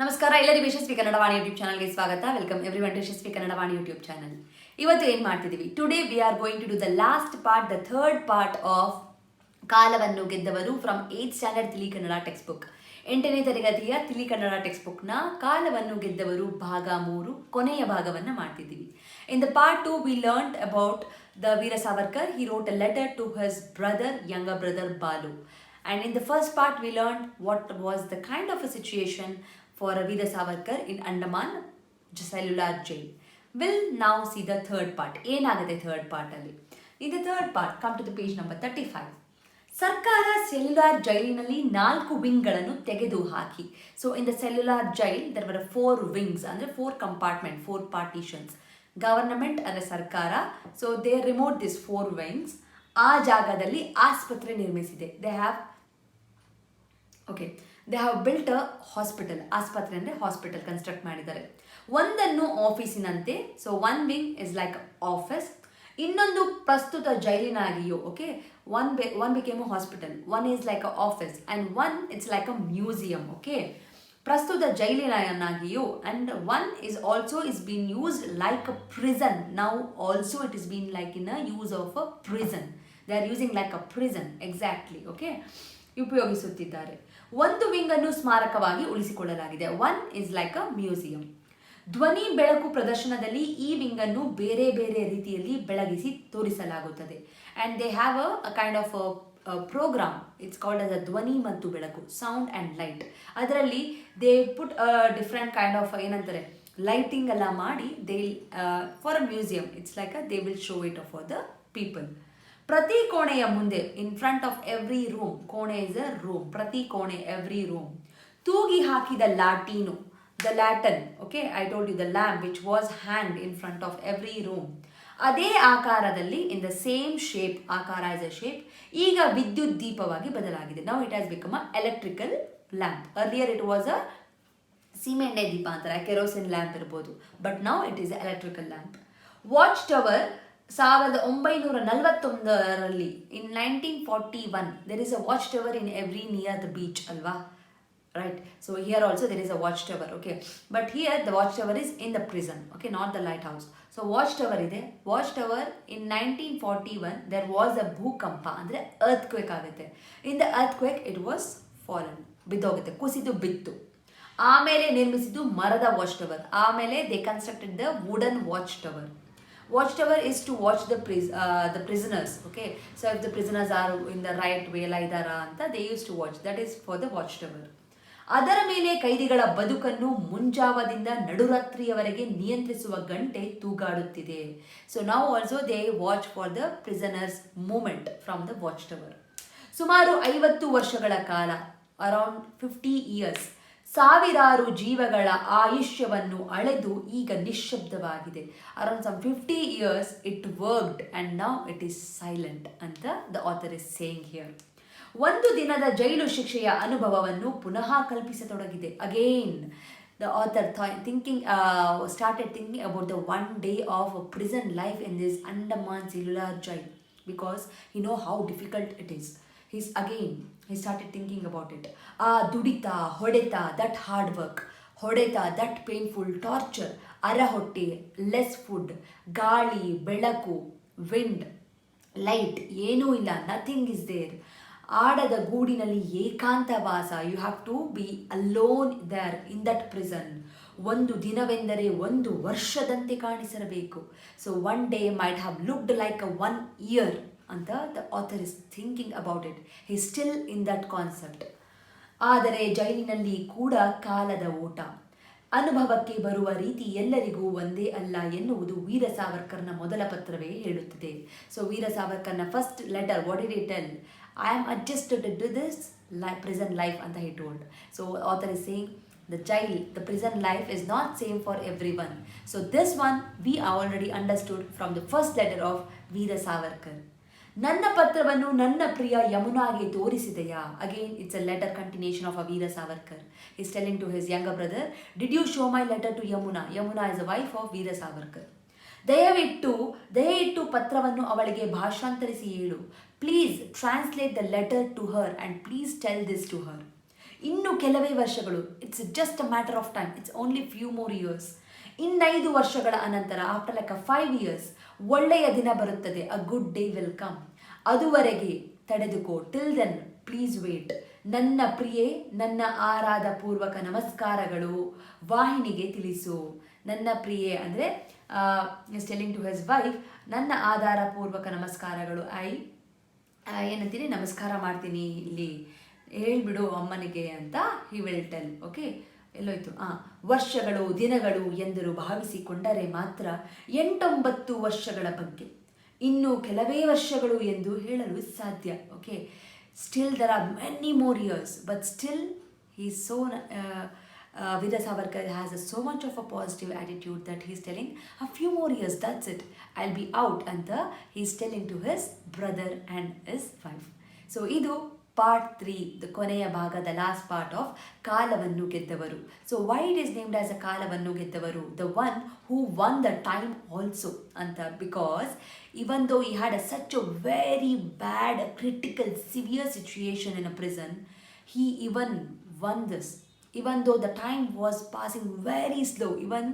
ನಮಸ್ಕಾರ ಎಲ್ಲರಿಗೂ ಯಶಸ್ವಿ ಕನ್ನಡವಾಣಿ ಯೂಟ್ಯೂಬ್ ಚಾನಲ್ಗೆ ಸ್ವಾಗತ. Welcome everyone to Yashasvi Kannadavani YouTube channel. ಇವತ್ತು ಏನು ಮಾಡ್ತಿದ್ದೀವಿ? Today we are going to do the last part, the third part of ಕಾಲವನ್ನು ಗೆದ್ದವರು ಫ್ರಮ್ 8th ಸ್ಟ್ಯಾಂಡರ್ಡ್ ತಿಳಿ ಕನ್ನಡ ಟೆಕ್ಸ್ಟ್ ಬುಕ್. 8ನೇ ತರಗತಿಯ ತಿಳಿ ಕನ್ನಡ ಟೆಕ್ಸ್ಟ್ ಬುಕ್ನ ಕಾಲವನ್ನು ಗೆದ್ದವರು ಭಾಗ 3 ಕೊನೆಯ ಭಾಗವನ್ನು ಮಾಡ್ತಿದ್ದೀವಿ. In the part 2 we learned about the Veera Savarkar. He wrote a letter to his brother, younger brother Balu. And in the first part we learned what was the kind of a situation for Veera Savarkar in Andaman cellular jail. We'll now see the third part. ಏನಾಗುತ್ತೆ third ಪಾರ್ಟಲ್ಲಿ? In the third part, come to the page number 35. ಸರ್ಕಾರ cellular ಜೈಲಿನಲ್ಲಿ 4 ವಿಂಗ್ಗಳನ್ನು ತೆಗೆದು ಹಾಕಿ. So in the cellular jail there were 4 wings, ಅಂದರೆ 4 compartment, 4 partitions. Government ಅಂದರೆ ಸರ್ಕಾರ, so they remote this 4 wings. ಆ ಜಾಗದಲ್ಲಿ ಆಸ್ಪತ್ರೆ ನಿರ್ಮಿಸಿದೆ. They have built a hospital. ಆಸ್ಪತ್ರೆ ಅಂದರೆ ಹಾಸ್ಪಿಟಲ್ ಕನ್ಸ್ಟ್ರಕ್ಟ್ ಮಾಡಿದ್ದಾರೆ. ಒಂದನ್ನು ಆಫೀಸಿನಂತೆ, so one wing is like office. ಇನ್ನೊಂದು ಪ್ರಸ್ತುತ ಜೈಲಿನಾಗಿಯೋ, okay, one became a hospital, one is like a office and one it's like a museum. Okay, ಪ್ರಸ್ತುತ ಜೈಲಿನಾಗಿಯೋ and one is also is been used like a prison. Now also it is been like in a use of a prison. They are using like a prison exactly. Okay, ಉಪಯೋಗಿಸುತ್ತಿದ್ದಾರೆ. ಒಂದು ವಿಂಗನ್ನು ಸ್ಮಾರಕವಾಗಿ ಉಳಿಸಿಕೊಳ್ಳಲಾಗಿದೆ. One is like a museum. ಧ್ವನಿ ಬೆಳಕು ಪ್ರದರ್ಶನದಲ್ಲಿ ಈ ವಿಂಗನ್ನು ಬೇರೆ ಬೇರೆ ರೀತಿಯಲ್ಲಿ ಬೆಳಗಿಸಿ ತೋರಿಸಲಾಗುತ್ತದೆ. And they have a kind of program, it's called as a ಧ್ವನಿ ಮತ್ತು ಬೆಳಕು, ಸೌಂಡ್ ಆ್ಯಂಡ್ ಲೈಟ್. ಅದರಲ್ಲಿ they put different kind of ಏನಂತಾರೆ ಲೈಟಿಂಗ್ ಎಲ್ಲ ಮಾಡಿ they for a museum. It's like they will show it for the people. ಪ್ರತಿ ಕೋಣೆಯ ಮುಂದೆ, in front of every room, ಕೋಣೆ ಇಸ್ ಅ ರೂಮ್, ಪ್ರತಿ ಕೋಣೆ ಎವ್ರಿ ರೂಮ್, ತೂಗಿ ಹಾಕಿದ ಲಾಟೀನು, the lantern, okay, I told you the lamp which was hang in front of every room. ಅದೇ ಆಕಾರದಲ್ಲಿ, ಇನ್ ದ ಸೇಮ್ ಶೇಪ್, ಆಕಾರ ಇಸ್ ಅ ಶೇಪ್, ಈಗ ವಿದ್ಯುತ್ ದೀಪವಾಗಿ ಬದಲಾಗಿದೆ. Now it has become a electrical lamp. Earlier it was a ಸೀಮೆಎಣ್ಣೆ ದೀಪ ಅಂತಾರೆ, kerosene lamp ಇರ್ಬೋದು, but now it is electrical lamp. Watch tower 1941 in 1941 there is a watch tower in every near the beach, alva, right? So here also there is a watch tower, okay, but here the watch tower is in the prison, okay, not the lighthouse. So watch tower ide. Watch tower in 1941 there was a bhukampa, andre earthquake ಆಗುತ್ತೆ. In the earthquake it was fallen, ಬಿದ್ದೋಗುತ್ತೆ, ಕುಸಿದು ಬಿತ್ತು. ಆಮೇಲೆ ನಿರ್ಮಿಸಿದ್ದು ಮರದ watch tower. ಆಮೇಲೆ they constructed the wooden watch tower. Watch tower is to watch the prisoners, okay, so if the prisoners are in the right way la idara anta they used to watch, that is for the watch tower. ಅದರ ಮೇಲೆ ಕೈದಿಗಳ ಬದುಕನ್ನು ಮುಂಜಾವದಿಂದ ನಡುರಾತ್ರಿಯವರೆಗೆ ನಿಯಂತ್ರಿಸುವ ಗಂಟೆ ತೂಗಾಡುತ್ತಿದೆ. So now also they watch for the prisoners movement from the watch tower. ಸುಮಾರು 50 ವರ್ಷಗಳ ಕಾಲ, ಅರೌಂಡ್ 50 years, ಸಾವಿರಾರು ಜೀವಗಳ ಆಯುಷ್ಯವನ್ನು ಅಳೆದು ಈಗ ನಿಶ್ಶಬ್ದವಾಗಿದೆ. Around some 50 years it worked and now it is silent ಅಂತ the author is saying here. ಒಂದು ದಿನದ ಜೈಲು ಶಿಕ್ಷೆಯ ಅನುಭವವನ್ನು ಪುನಃ ಕಲ್ಪಿಸತೊಡಗಿದೆ. Again the author started thinking about the one day of a prison life in this Andaman cellular jail, because he know how difficult it is. He started thinking about it. ದುಡಿತ, ಹೊಡೆತ, that hard work, ಹೊಡೆತ, that painful torture, ಅರಹೊಟ್ಟೆ, less food, ಗಾಳಿ, ಬೆಳಕು, wind, light, ಏನೂ ಇಲ್ಲ, nothing is there. ಆಡದ ಗೂಡಿನಲ್ಲಿ ಏಕಾಂತವಾಸ, you have to be alone there in that prison. ಒಂದು ದಿನವೆಂದರೆ 1 ವರ್ಷದಂತೆ ಕಾಣಿಸಿರಬೇಕು. So one day might have looked like a 1 year ಅಂತ the author is thinking about it. He still in that concept. ಆದರೆ ಜೈಲಿನಲ್ಲಿ ಕೂಡ ಕಾಲದ ಓಟ. ಅನುಭವಕ್ಕೆ ಬರುವ ರೀತಿ ಎಲ್ಲರಿಗೂ ಒಂದೇ ಅಲ್ಲ ಎನ್ನುವುದು ವೀರ ಸಾವರ್ಕರ್ನ ಮೊದಲ ಪತ್ರವೇ ಹೇಳುತ್ತದೆ. ಸೊ ವೀರ ಸಾವರ್ಕರ್ನ first letter, what did he tell? I am adjusted to this prison life ಅಂತ he told. So author is saying the prison life is not same for everyone. So this one we already understood from the first letter of Veera Savarkar. ನನ್ನ ಪತ್ರವನ್ನು ನನ್ನ ಪ್ರಿಯ ಯಮುನಾಗೆ ತೋರಿಸಿದೆಯಾ? Again it's a letter continuation of a Veera Savarkar. He's telling to his younger brother, did you show my letter to Yamuna? Yamuna is the wife of Veera Savarkar. ದಯವಿಟ್ಟು ಪತ್ರವನ್ನು ಅವಳಿಗೆ ಭಾಷಾಂತರಿಸಿ ಹೇಳು. Please translate the letter to her and please tell this to her. ಇನ್ನು ಕೆಲವೇ ವರ್ಷಗಳು, it's just a matter of time, it's only few more years. ಇನ್ನೈದು ವರ್ಷಗಳ ಅನಂತರ, ಆಫ್ಟರ್ ಲೈಕ್ ಅ 5 years, ಒಳ್ಳೆಯ ದಿನ ಬರುತ್ತದೆ, a good day will come. ಅದುವರೆಗೆ ತಡೆದುಕೋ, ಟಿಲ್ ದೆನ್ ಪ್ಲೀಸ್ ವೇಟ್. ನನ್ನ ಪ್ರಿಯೆ, ನನ್ನ ಆರಾಧ ಪೂರ್ವಕ ನಮಸ್ಕಾರಗಳು ವಾಹಿನಿಗೆ ತಿಳಿಸು. ನನ್ನ ಪ್ರಿಯೆ ಅಂದರೆ is telling to his wife, ನನ್ನ ಆಧಾರ ಪೂರ್ವಕ ನಮಸ್ಕಾರಗಳು, ಏನಂತೀನಿ, ನಮಸ್ಕಾರ ಮಾಡ್ತೀನಿ ಇಲ್ಲಿ ಹೇಳ್ಬಿಡು ಅಮ್ಮನಿಗೆ ಅಂತ ಹಿ ವಿಲ್ ಟೆಲ್. ಓಕೆ, ಎಲ್ಲೋಯ್ತು? ವರ್ಷಗಳು ದಿನಗಳು ಎಂದರು ಭಾವಿಸಿಕೊಂಡರೆ ಮಾತ್ರ 8-9 ವರ್ಷಗಳ ಬಗ್ಗೆ, ಇನ್ನು ಕೆಲವೇ ವರ್ಷಗಳು ಎಂದು ಹೇಳಲು ಸಾಧ್ಯ. Okay, still there are many more years, but still he is so Veera Savarkar has so much of a positive attitude that he is telling a few more years, that's it, I'll be out, and he is telling to his brother and his wife. So idu part 3, the koneya bhaga, the last part of Kaalavannu Gedhavaru. So why it is named as a Kaalavannu Gedhavaru, the one who won the time also anta, because even though he had such a very bad, critical, severe situation in a prison, he even won this. Even though the time was passing very slow, even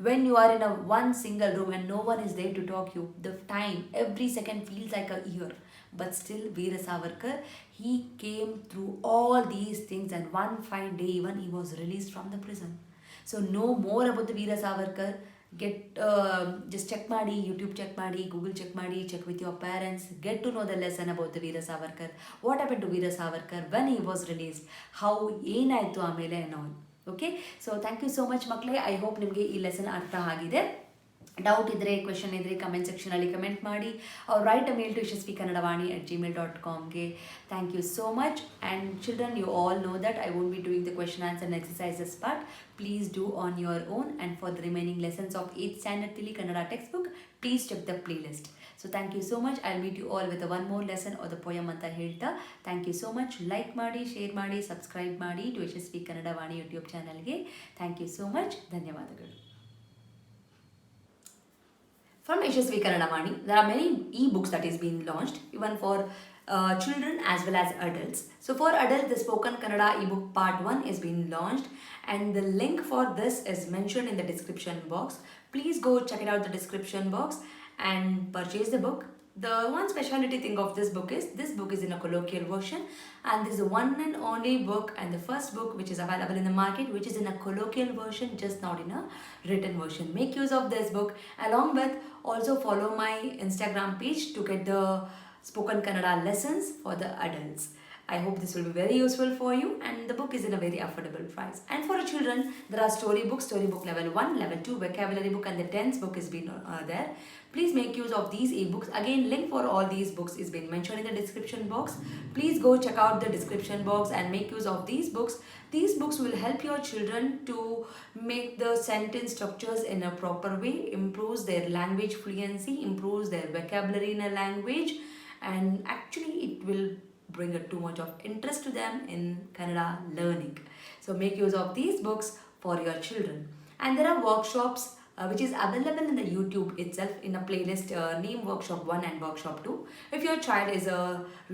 when you are in a one single room and no one is there to talk you, the time, every second feels like a year. But still, Veera Savarkar, he came through all these things, and one fine day even he was released from the prison. So know more about the Veera Savarkar. Just check ಮಾಡಿ, YouTube check ಮಾಡಿ, Google check ಮಾಡಿ, check with your parents, get to know the lesson about the Veera Savarkar, what happen to Veera Savarkar when he was released, how ಏನಾಯಿತು ಆಮೇಲೆ and all. Okay, so thank you so much ಮಕ್ಕಳೇ. I hope ನಿಮಗೆ ಈ lesson ಅರ್ಥ ಆಗಿದೆ. Doubt ಇದ್ದರೆ, question ಇದ್ದರೆ comment ಸೆಕ್ಷನಲ್ಲಿ ಕಮೆಂಟ್ ಮಾಡಿ, or write a mail to yashaswikannadavaani@gmail.com. Thank you so much. And children, you all know that I won't be doing the question answer and exercises part. Please do on your own. And for the remaining lessons of 8th standard Tili Kannada textbook, please check the playlist. So thank you so much. I'll meet you all with one more lesson or the poem anta ಹೇಳ್ತಾ. Thank you so much. Like ಮಾಡಿ, share ಮಾಡಿ, subscribe ಮಾಡಿ to Yashasvi Kannada Vani YouTube ಚಾನಲ್ಗೆ. Thank you so much. ಧನ್ಯವಾದಗಳು. From Yashaswi Kannada Vaani, there are many e-books that is being launched, even for children as well as adults. So for adults, the Spoken Kannada ebook part 1 is being launched, and the link for this is mentioned in the description box. Please go check it out, the description box, and purchase the book. The one speciality thing of this book is in a colloquial version, and this is the one and only book and the first book which is available in the market which is in a colloquial version, just not in a written version. Make use of this book, along with also follow my Instagram page to get the Spoken Kannada lessons for the adults. I hope this will be very useful for you, and the book is in a very affordable price. And for the children, there are storybook level 1, level 2, vocabulary book, and the tense book is been there. Please make use of these ebooks. Again, link for all these books is been mentioned in the description box. Please go check out the description box and make use of these books. These books will help your children to make the sentence structures in a proper way, improves their language fluency, improves their vocabulary in a language, and actually it will bring too much of interest to them in Kannada learning. So make use of these books for your children. And there are workshops which is available in the YouTube itself in a playlist named Workshop 1 and Workshop 2. If your child is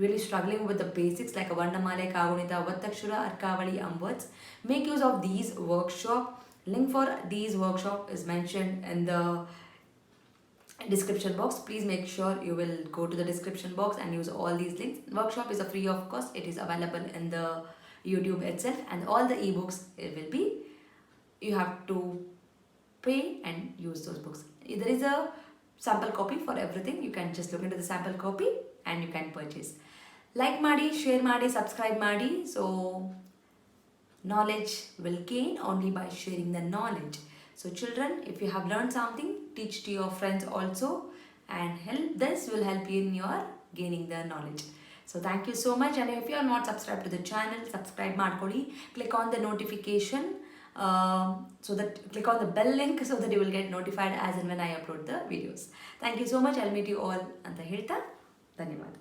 really struggling with the basics like a Vandamale, Kagunita, Vattakshura, Arkavali, words, make use of these workshop. Link for these workshop is mentioned in the description box. Please make sure you will go to the description box and use all these links. Workshop is a free of cost. It is available in the YouTube itself, and all the ebooks, it will be, you have to pay and use those books. There is a sample copy for everything. You can just look into the sample copy and you can purchase. Like ಮಾಡಿ, share ಮಾಡಿ, subscribe ಮಾಡಿ. So knowledge will gain only by sharing the knowledge. So children, if you have learned something, teach to your friends also, and this will help you in your gaining the knowledge. So thank you so much. And if you are not subscribed to the channel, subscribe ಮಾಡ್ಕೊಳ್ಳಿ. Click on the notification, so that click on the bell link so that you will get notified as and when I upload the videos. Thank you so much. I'll meet you all ಅಂತ ಹೇಳ್ತಾ ಧನ್ಯವಾದ.